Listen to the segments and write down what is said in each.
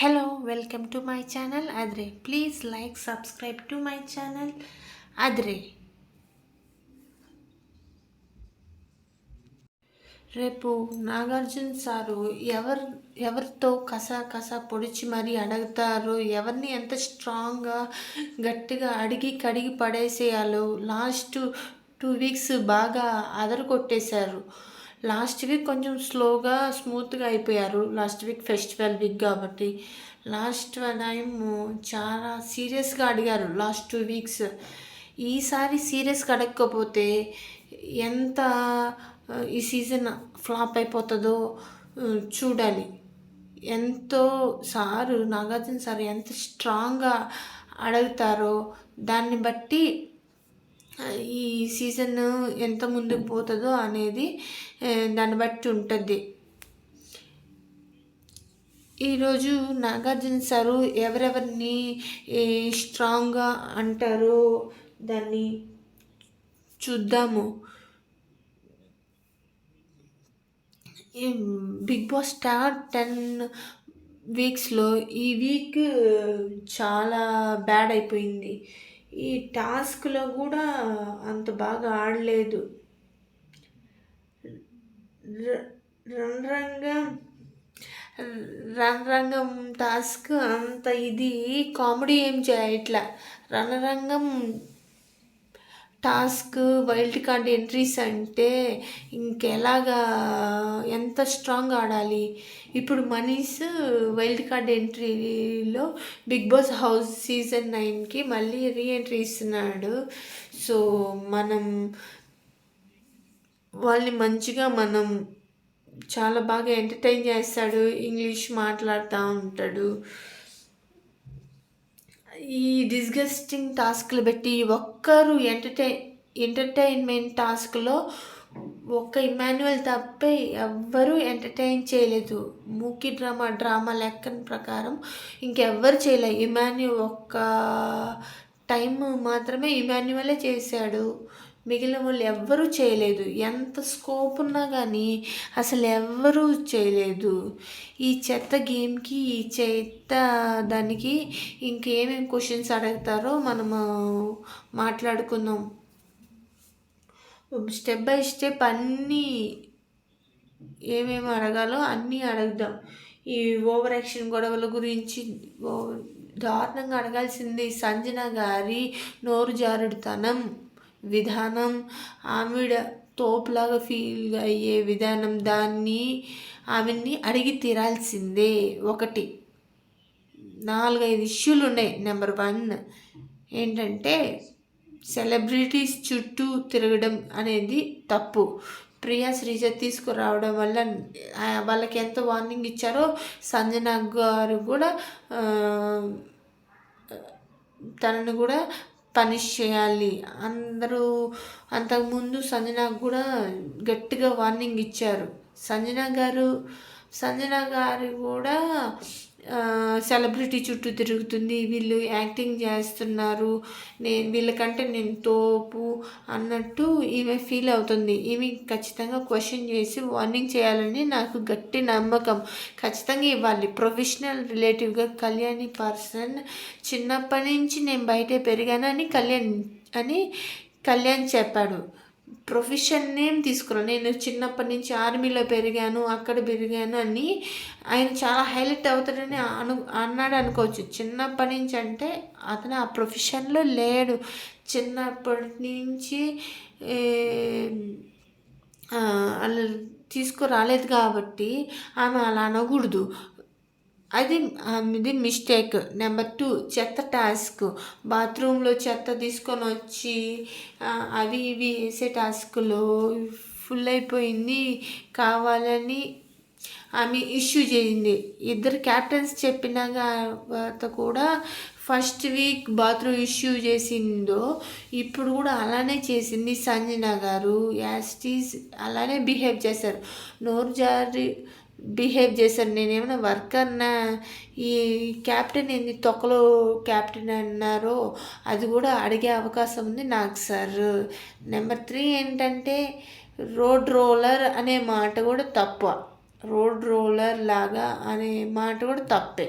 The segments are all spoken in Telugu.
Hello, welcome to my channel Adre. Please like, subscribe to my channel Adre. రేపు నాగార్జున సారు ఎవరితో కస పొడిచి మరీ అడుగుతారో, ఎవరిని ఎంత స్ట్రాంగ్గా గట్టిగా అడిగి కడిగి పడేసేయాలో. లాస్ట్ 2 వీక్స్ బాగా కొట్టేశారు. లాస్ట్ వీక్ కొంచెం స్మూత్గా అయిపోయారు. లాస్ట్ వీక్ ఫెస్టివల్ వీక్ కాబట్టి. లాస్ట్ టైం చాలా సీరియస్గా అడిగారు లాస్ట్ 2 వీక్స్. ఈసారి సీరియస్గా అడగకపోతే ఎంత ఈ సీజన్ ఫ్లాప్ అయిపోతుందో చూడాలి. నాగార్జున సార్ ఎంత స్ట్రాంగ్గా అడుగుతారో దాన్ని బట్టి ఈ సీజన్ ఎంత ముందుకు పోతుందో అనేది దాన్ని బట్టి ఉంటుంది. ఈరోజు నాగార్జున సారు ఎవరెవరిని స్ట్రాంగ్గా అంటారో దాన్ని చూద్దాము. బిగ్ బాస్ స్టార్ 10 వీక్స్లో ఈ వీక్ చాలా బ్యాడ్ అయిపోయింది. ఈ టాస్క్లో కూడా అంత బాగా ఆడలేదు. రణరంగం టాస్క్ అంత ఇది కామెడీ ఏం చేయట్లా. రణరంగం టాస్క్ వైల్డ్ కార్డ్ ఎంట్రీస్ అంటే ఇంకెలాగా ఎంత స్ట్రాంగ్ ఆడాలి. ఇప్పుడు మనీష్ వైల్డ్ కార్డ్ ఎంట్రీలో బిగ్ బాస్ హౌస్ సీజన్ 9కి మళ్ళీ రీఎంట్రీ ఇస్తున్నాడు. సో మనం వాళ్ళని మంచిగా చాలా బాగా ఎంటర్టైన్ చేస్తాడు. ఇంగ్లీష్ మాట్లాడుతూ ఉంటాడు. ఈ డిస్గస్టింగ్ టాస్క్లు పెట్టి ఒక్కరు ఎంటర్టైన్మెంట్ టాస్క్లో ఒక్క ఇమాన్యువల్ తప్పే ఎవ్వరూ ఎంటర్టైన్ చేయలేదు. మూకీ డ్రామా లెక్కన ప్రకారం ఇంకెవ్వరు చేయలేదు. ఇమాన్యువల్ ఒక్క టైం మాత్రమే ఇమాన్యువలే చేశాడు. మిగిలిన వాళ్ళు ఎవ్వరూ చేయలేదు. ఎంత స్కోప్ ఉన్నా కానీ అసలు ఎవ్వరూ చేయలేదు. ఈ చెత్త గేమ్కి, ఈ చెత్త దానికి ఇంకేమేమి క్వశ్చన్స్ అడుగుతారో మనము మాట్లాడుకుందాం. స్టెప్ బై స్టెప్ అన్నీ ఏమేమి అడగాలో అన్నీ అడుగుదాం. ఈ ఓవర్ యాక్షన్ గొడవల గురించి దారుణంగా అడగాల్సింది సంజన గారి నోరు జారుడుతనం విధానం, ఆవిడ తోపులాగా ఫీల్ అయ్యే విధానం, ఆమెని అడిగి తీరాల్సిందే. 4-5 ఇష్యూలు ఉన్నాయి. నెంబర్ 1 ఏంటంటే సెలబ్రిటీస్ చుట్టూ తిరగడం అనేది తప్పు. ప్రియా శ్రీజ తీసుకురావడం వల్ల వాళ్ళకి ఎంత వార్నింగ్ ఇచ్చారో సంజన గారు కూడా తనను కూడా పనిష్ చేయాలి. అందరూ అంతకుముందు సంజనకు కూడా గట్టిగా వార్నింగ్ ఇచ్చారు. సంజన గారు కూడా సెలబ్రిటీ చుట్టూ తిరుగుతుంది, వీళ్ళు యాక్టింగ్ చేస్తున్నారు, వీళ్ళకంటే నేను తోపు అన్నట్టు ఈమె ఫీల్ అవుతుంది. ఈమె ఖచ్చితంగా క్వశ్చన్ చేసి వార్నింగ్ చేయాలని నాకు గట్టి నమ్మకం. ఖచ్చితంగా ఇవ్వాలి. ప్రొఫెషనల్ రిలేటివ్గా కళ్యాణి పర్సన్ చిన్నప్పటి నుంచి నేను బయటే పెరిగానని కళ్యాణ్ చెప్పాడు. ప్రొఫెషన్ నేమ్ తీసుకురా, నేను చిన్నప్పటి నుంచి ఆర్మీలో పెరిగాను, అక్కడ పెరిగాను అని ఆయన చాలా హైలైట్ అవుతాడని అన్నాడు అనుకోవచ్చు. చిన్నప్పటి నుంచి అంటే అతను ఆ ప్రొఫెషన్లో లేడు. చిన్నప్పటి నుంచి అలా తీసుకురాలేదు కాబట్టి ఆమె అలా అనకూడదు. ఇది మిస్టేక్. నెంబర్ 2 చెత్త టాస్క్. బాత్రూంలో చెత్త తీసుకొని వచ్చి అవి ఇవి వేసే టాస్క్లో ఫుల్ అయిపోయింది. కావాలని ఆమె ఇష్యూ చేయింది. 2 క్యాప్టెన్స్ చెప్పినాక కూడా ఫస్ట్ వీక్ బాత్రూమ్ ఇష్యూ చేసిందో ఇప్పుడు కూడా అలానే చేసింది సంజన గారు. యాస్టీస్ అలానే బిహేవ్ చేశారు. నోరు జారి బిహేవ్ చేశారు. నేనేమైనా వర్కర్నా? ఈ క్యాప్టెన్ ఏంది తొక్కలో క్యాప్టెన్ అన్నారో అది కూడా అడిగే అవకాశం ఉంది నాకు సార్. నెంబర్ 3 ఏంటంటే రోడ్ రోలర్ అనే మాట కూడా తప్ప. రోడ్ రోలర్ లాగా అనే మాట కూడా తప్పే.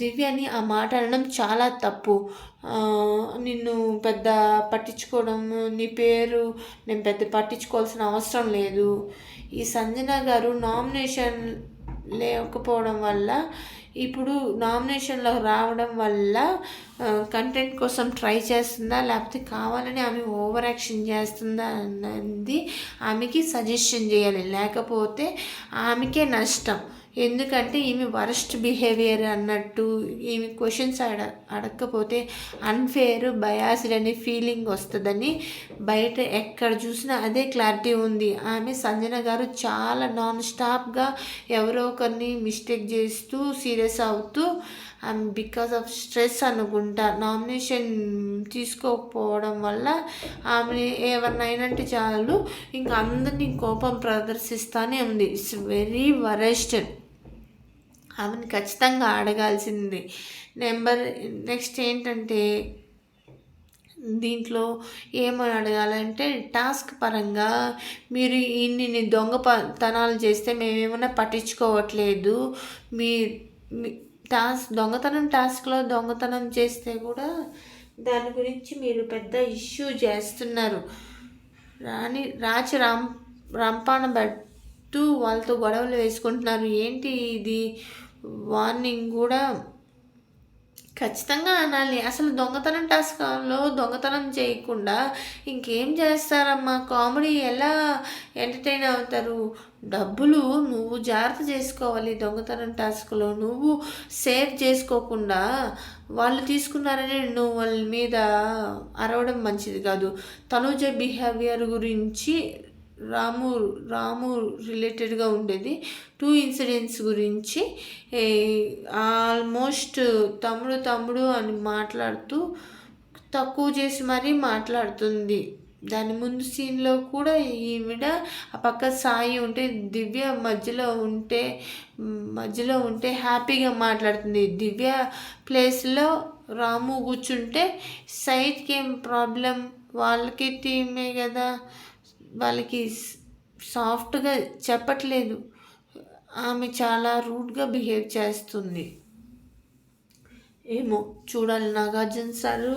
దివ్యని ఆ మాట అనడం చాలా తప్పు. నిన్ను పెద్ద పట్టించుకోవడం, నీ పేరు నేను పెద్ద పట్టించుకోవాల్సిన అవసరం లేదు. ఈ సంజన గారు నామినేషన్ లేకపోవడం వల్ల, ఇప్పుడు నామినేషన్లో రావడం వల్ల కంటెంట్ కోసం ట్రై చేస్తుందా, లేకపోతే కావాలని ఆమె ఓవర్ యాక్షన్ చేస్తుందా అన్నది ఆమెకి సజెషన్ చేయాలి. లేకపోతే ఆమెకే నష్టం. ఎందుకంటే ఈమె వరస్ట్ బిహేవియర్ అన్నట్టు, ఈమె క్వశ్చన్స్ అడగకపోతే అన్ఫేర్, బయాస్డ్ అనే ఫీలింగ్ వస్తుందని బయట ఎక్కడ చూసినా అదే క్లారిటీ ఉంది. ఆమె సంజన గారు చాలా నాన్ స్టాప్గా ఎవరో ఒకరిని మిస్టేక్ చేస్తూ సీరియస్ అవుతూ, బికాస్ ఆఫ్ స్ట్రెస్ అనుకుంటా నామినేషన్ తీసుకోకపోవడం వల్ల ఆమె ఏమన్నా అయినంటే చాలు ఇంకా అందరినీ కోపం ప్రదర్శిస్తూనే ఉంది. It's very worst. ఆమెను ఖచ్చితంగా అడగాల్సింది. నెక్స్ట్ ఏంటంటే, దీంట్లో ఏమని అడగాలంటే, టాస్క్ పరంగా మీరు ఇన్ని దొంగతనాలు చేస్తే మేమేమన్నా పట్టించుకోవట్లేదు. మీ టాస్క్లో దొంగతనం చేస్తే కూడా దాని గురించి మీరు పెద్ద ఇష్యూ చేస్తున్నారు. రాచి రంపాన పెట్టు వాళ్ళతో గొడవలు వేసుకుంటున్నారు. ఏంటి ఇది? వార్నింగ్ కూడా ఖచ్చితంగా అనాలి. అసలు దొంగతనం టాస్క్లో దొంగతనం చేయకుండా ఇంకేం చేస్తారమ్మా? కామెడీ ఎలా ఎంటర్టైన్ అవుతారు? డబ్బులు నువ్వు జాగ్రత్త చేసుకోవాలి. దొంగతనం టాస్క్లో నువ్వు సేవ్ చేసుకోకుండా వాళ్ళు తీసుకున్నారని నువ్వు వాళ్ళ మీద అరవడం మంచిది కాదు. తనుజ బిహేవియర్ గురించి రాము రిలేటెడ్గా ఉండేది 2 ఇన్సిడెంట్స్ గురించి ఆల్మోస్ట్ తమ్ముడు అని మాట్లాడుతూ తక్కువ చేసి మరీ మాట్లాడుతుంది. దాని ముందు సీన్లో కూడా ఈవిడ ఆ పక్క సాయి ఉంటే, దివ్య మధ్యలో ఉంటే హ్యాపీగా మాట్లాడుతుంది. దివ్య ప్లేస్లో రాము కూర్చుంటే సైడ్కి ఏం ప్రాబ్లం? వాళ్ళకి టీమే కదా, వాళ్ళకి సాఫ్ట్గా చెప్పట్లేదు. ఆమె చాలా రూడ్గా బిహేవ్ చేస్తుంది. ఏమో చూడాలి, నాగార్జున సారు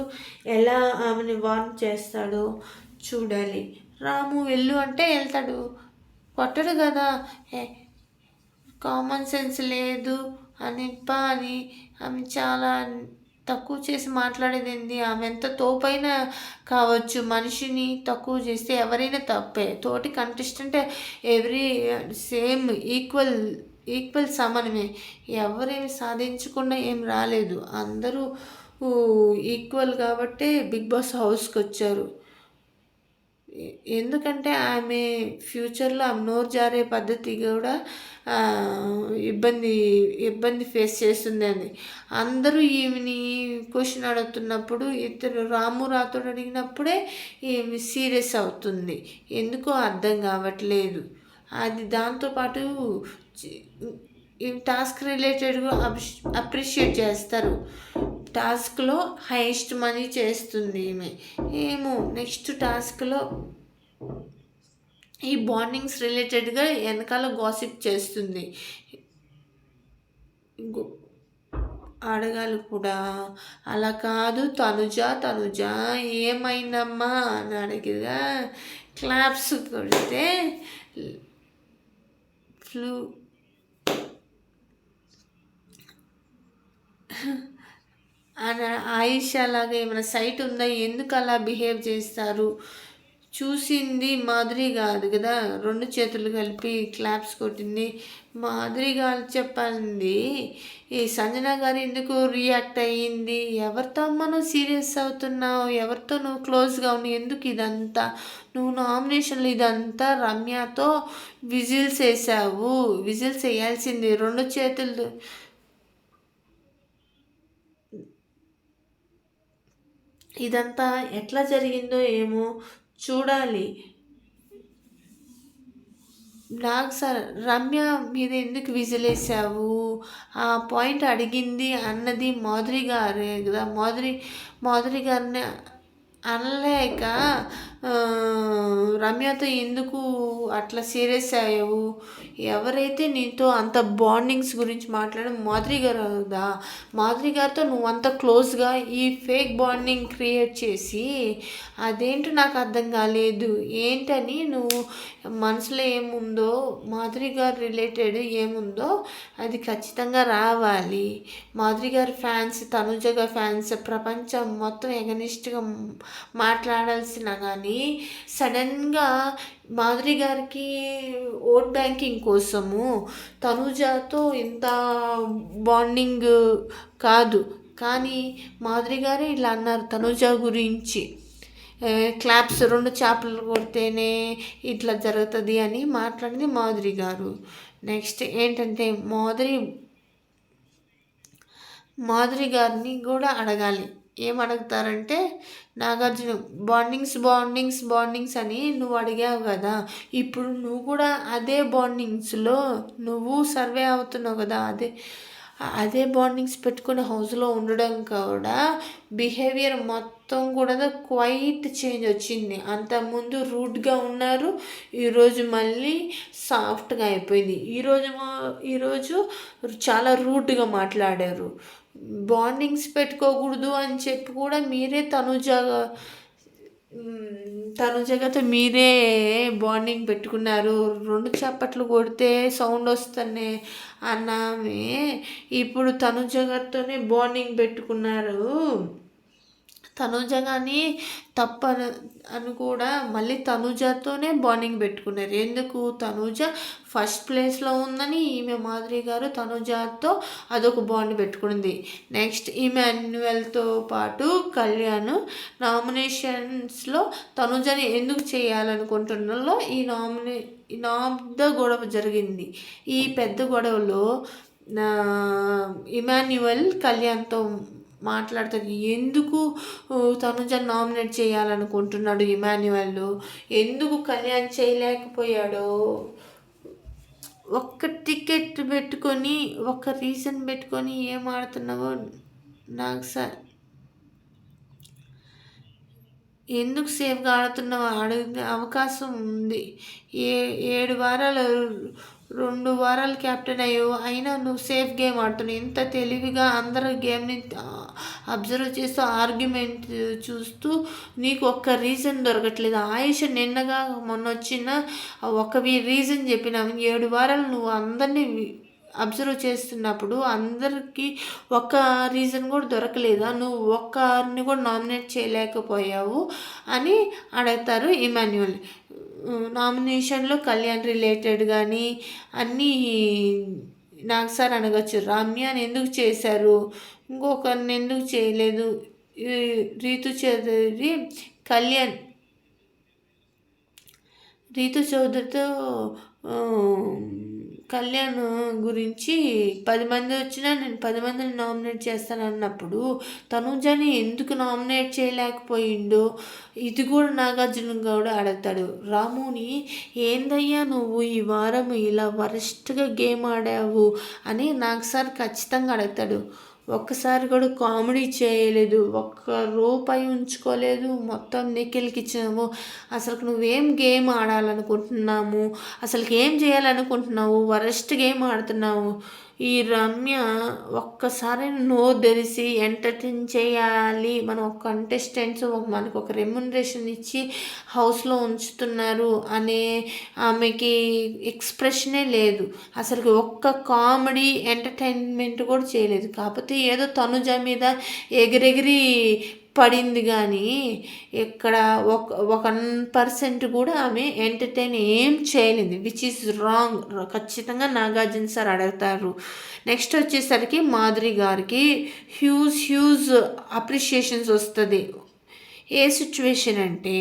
ఎలా ఆమెని వార్న్ చేస్తాడో చూడాలి. రాము వెళ్ళు అంటే వెళ్తాడు, కొట్టడు కదా. కామన్ సెన్స్ లేదు అని ఆమె చాలా తక్కువ చేసి మాట్లాడేది ఏంది? ఆమె ఎంత తోపైనా కావచ్చు, మనిషిని తక్కువ చేస్తే ఎవరైనా తప్పే. తోటి కంటెస్టెంట్ సేమ్ ఈక్వల్ సమానమే. ఎవరేమి సాధించకుండా ఏం రాలేదు, అందరూ ఈక్వల్ కాబట్టే బిగ్ బాస్ హౌస్కి వచ్చారు. ఎందుకంటే ఆమె ఫ్యూచర్లో ఆమె నోరు జారే పద్ధతి కూడా ఇబ్బంది ఫేస్ చేస్తుందని అందరూ ఈమెని క్వశ్చన్ అడుగుతున్నప్పుడు, ఇద్దరు రాము రాతోడు అడిగినప్పుడే ఈమె సీరియస్ అవుతుంది. ఎందుకో అర్థం కావట్లేదు. అది దాంతోపాటు ఈ టాస్క్ రిలేటెడ్గా అప్రిషియేట్ చేస్తారు. టాస్క్లో హైయెస్ట్ మనీ చేస్తుంది ఈమె. ఏమో నెక్స్ట్ టాస్క్లో ఈ బాండింగ్స్ రిలేటెడ్గా వెనకాల గాసిప్ చేస్తుంది. అడగాలి కూడా. అలా కాదు, తనుజ ఏమైందమ్మా అని అడిగిగా క్లాప్స్ కొడితే ఫ్లూ ఆయిషా లాగా ఏమైనా సైట్ ఉందా? ఎందుకు అలా బిహేవ్ చేస్తారు? చూసింది మాధురి కాదు కదా, 2 చేతులు కలిపి క్లాప్స్ కొట్టింది మాధురి గారు చెప్పండి. ఈ సంజన గారు ఎందుకు రియాక్ట్ అయ్యింది? ఎవరితో అమ్మ నువ్వు సీరియస్ అవుతున్నావు? ఎవరితో నువ్వు క్లోజ్గా ఉన్నావు? ఎందుకు ఇదంతా? నువ్వు నామినేషన్లు ఇదంతా రమ్యతో విజిల్స్ వేసావు. విజిల్స్ వేయాల్సింది 2 చేతులు. ఇదంతా ఎట్లా జరిగిందో ఏమో చూడాలి. నాకు సార్ రమ్య మీద ఎందుకు విజిలేసావు? ఆ పాయింట్ అడిగింది అన్నది మాధురి గారే కదా. మాధురి గారిని అనలేక రమ్యతో ఎందుకు అట్లా సీరియస్ అయ్యావు, ఎవరైతే నీతో అంత బాండింగ్స్ గురించి మాట్లాడే మాధురి గారు కదా, మాధురి గారితో నువ్వు అంత క్లోజ్గా ఈ ఫేక్ బాండింగ్ క్రియేట్ చేసి అదేంటో నాకు అర్థం కాలేదు. ఏంటని నువ్వు మనసులో ఏముందో, మాధురి గారు రిలేటెడ్ ఏముందో అది ఖచ్చితంగా రావాలి. మాధురి గారి ఫ్యాన్స్, తనుజ గారి ఫ్యాన్స్ ప్రపంచం మొత్తం ఎగనిస్ట్గా మాట్లాడాల్సిన కానీ సడన్గా మాధురి గారికి ఓట్ బ్యాంకింగ్ కోసము తనుజాతో ఇంత బాండింగ్ కాదు. కానీ మాధురి గారే ఇలా అన్నారు తనుజ గురించి, క్లాప్స్ 2 చేపలు కొడితేనే ఇట్లా జరుగుతుంది అని మాట్లాడింది మాధురి గారు. నెక్స్ట్ ఏంటంటే మాధురి గారిని కూడా అడగాలి. ఏమడుగుతారంటే, నాగార్జున బాండింగ్స్ అని నువ్వు అడిగావు కదా, ఇప్పుడు నువ్వు కూడా అదే బాండింగ్స్లో నువ్వు సర్వే అవుతున్నావు కదా, అదే బాండింగ్స్ పెట్టుకుని హౌస్లో ఉండడం కూడా బిహేవియర్ మొత్తం కూడా క్వైట్ చేంజ్ వచ్చింది. అంతకుముందు రూడ్గా ఉన్నారు, ఈరోజు మళ్ళీ సాఫ్ట్గా అయిపోయింది. ఈరోజు చాలా రూడ్గా మాట్లాడారు. బాండింగ్స్ పెట్టుకోకూడదు అని చెప్పి కూడా మీరే తనుజగతో మీరే బాండింగ్ పెట్టుకున్నారు. 2 చప్పట్లు కొడితే సౌండ్ వస్తనే అన్నామే ఇప్పుడు తనుజగతోనే బాండింగ్ పెట్టుకున్నారు. తనుజ కానీ అని కూడా మళ్ళీ తనుజతోనే బాండింగ్ పెట్టుకున్నారు. ఎందుకు? తనుజ ఫస్ట్ ప్లేస్లో ఉందని ఈమె మాధురి గారు తనుజతో అదొక బాండ్ పెట్టుకుంది. నెక్స్ట్ ఇమాన్యుయల్తో పాటు కళ్యాణ్ నామినేషన్స్లో తనుజని ఎందుకు చేయాలనుకుంటున్నారో ఈ పెద్ద గొడవ జరిగింది. ఈ పెద్ద గొడవలో ఇమాన్యుయల్ కళ్యాణ్తో మాట్లాడుతుంది. ఎందుకు తనుజ నామినేట్ చేయాలనుకుంటున్నాడు ఇమాన్యుయల్, ఎందుకు కళ్యాణ్ చేయలేకపోయాడో ఒక్క టికెట్ పెట్టుకొని ఒక రీజన్ పెట్టుకొని ఏం ఆడుతున్నావో నాకు ఎందుకు సేఫ్గా ఆడుతున్నావో అడిగే అవకాశం ఉంది. 7 వారాలు 2 వారాలు క్యాప్టెన్ అయ్యావు, అయినా నువ్వు సేఫ్ గేమ్ ఆడుతున్నావు. ఇంత తెలివిగా అందరూ గేమ్ని అబ్జర్వ్ చేస్తూ ఆర్గ్యుమెంట్ చూస్తూ నీకు ఒక్క రీజన్ దొరకట్లేదు. ఆయుష్ నిన్నగా మొన్న వచ్చిన ఒక రీజన్ చెప్పినావు. 7 వారాలు నువ్వు అందరినీ అబ్జర్వ్ చేస్తున్నప్పుడు అందరికీ ఒక్క రీజన్ కూడా దొరకలేదా, నువ్వు ఒక్కరిని కూడా నామినేట్ చేయలేకపోయావు అని అడుగుతారు ఇమాన్యుయల్. నామినేషన్లో కళ్యాణ్ రిలేటెడ్ కానీ అన్నీ నాకు సార్ అనగచ్చు. రమ్యని ఎందుకు చేశారు, ఇంకొకరిని ఎందుకు చేయలేదు, రీతు చౌదరితో కళ్యాణ్ గురించి 10 మంది వచ్చినా నేను 10 మందిని నామినేట్ చేస్తాను అన్నప్పుడు తనుజని ఎందుకు నామినేట్ చేయలేకపోయిండో ఇది కూడా నాగార్జున కూడా అడుగుతాడు. రాముని ఏందయ్యా నువ్వు ఈ వారం ఇలా వరస్ట్గా గేమ్ ఆడావు అని నాకు సార్ ఖచ్చితంగా అడుగుతాడు. ఒక్కసారి కూడా కామెడీ చేయలేదు, ఒక్క రూపాయి ఉంచుకోలేదు, మొత్తం నిఖిల్కి ఇచ్చినావు. అసలు నువ్వేం గేమ్ ఆడాలనుకుంటున్నాము, అసలుకి ఏం చేయాలనుకుంటున్నావు, వరస్ట్ గేమ్ ఆడుతున్నావు. ఈ రమ్య ఒక్కసారి నోరు తెరిసి ఎంటర్టైన్ చేయాలి, మనం ఒక కంటెస్టెంట్స్ మనకు ఒక రెమ్యునరేషన్ ఇచ్చి హౌస్లో ఉంచుతున్నారు అనే ఆమెకి ఎక్స్ప్రెషనే లేదు. అసలు ఒక్క కామెడీ ఎంటర్టైన్మెంట్ కూడా చేయలేదు. కాకపోతే ఏదో తనుజ మీద ఎగిరెగిరి పడింది కానీ ఇక్కడ 1% కూడా ఆమె ఎంటర్టైన్ ఏం చేయలేదు, విచ్ ఈజ్ రాంగ్. ఖచ్చితంగా నాగార్జున సార్ అడుగుతారు. నెక్స్ట్ వచ్చేసరికి మాధురి గారికి హ్యూజ్ అప్రిషియేషన్స్ వస్తుంది. ఏ సిచ్యువేషన్ అంటే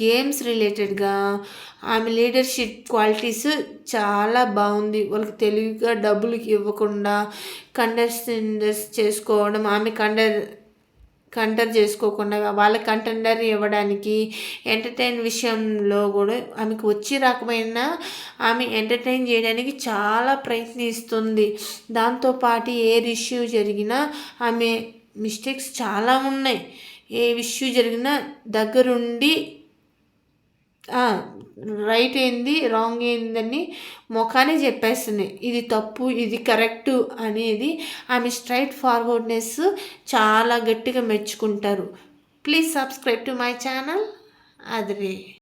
గేమ్స్ రిలేటెడ్గా ఆమె లీడర్షిప్ క్వాలిటీస్ చాలా బాగుంది. వాళ్ళకి తెలివిగా డబ్బులు ఇవ్వకుండా కంటెస్టెంట్స్ చేసుకోవడం, ఆమె కంటర్ చేసుకోకుండా వాళ్ళ కంటెండర్ ఇవ్వడానికి ఎంటర్టైన్ విషయంలో కూడా ఆమెకు వచ్చి రాకపోయినా ఆమె ఎంటర్టైన్ చేయడానికి చాలా ప్రయత్నిస్తుంది. దాంతోపాటు ఏ ఇష్యూ జరిగినా ఆమె మిస్టేక్స్ చాలా ఉన్నాయి. ఏ ఇష్యూ జరిగినా దగ్గరుండి రైట్ ఏంది రాంగ్ ఏందని మొఖానే చెప్పేస్తుంది. ఇది తప్పు ఇది కరెక్టు అనేది ఆమె స్ట్రైట్ ఫార్వర్డ్నెస్ చాలా గట్టిగా మెచ్చుకుంటారు. Please subscribe to my channel. Adhire.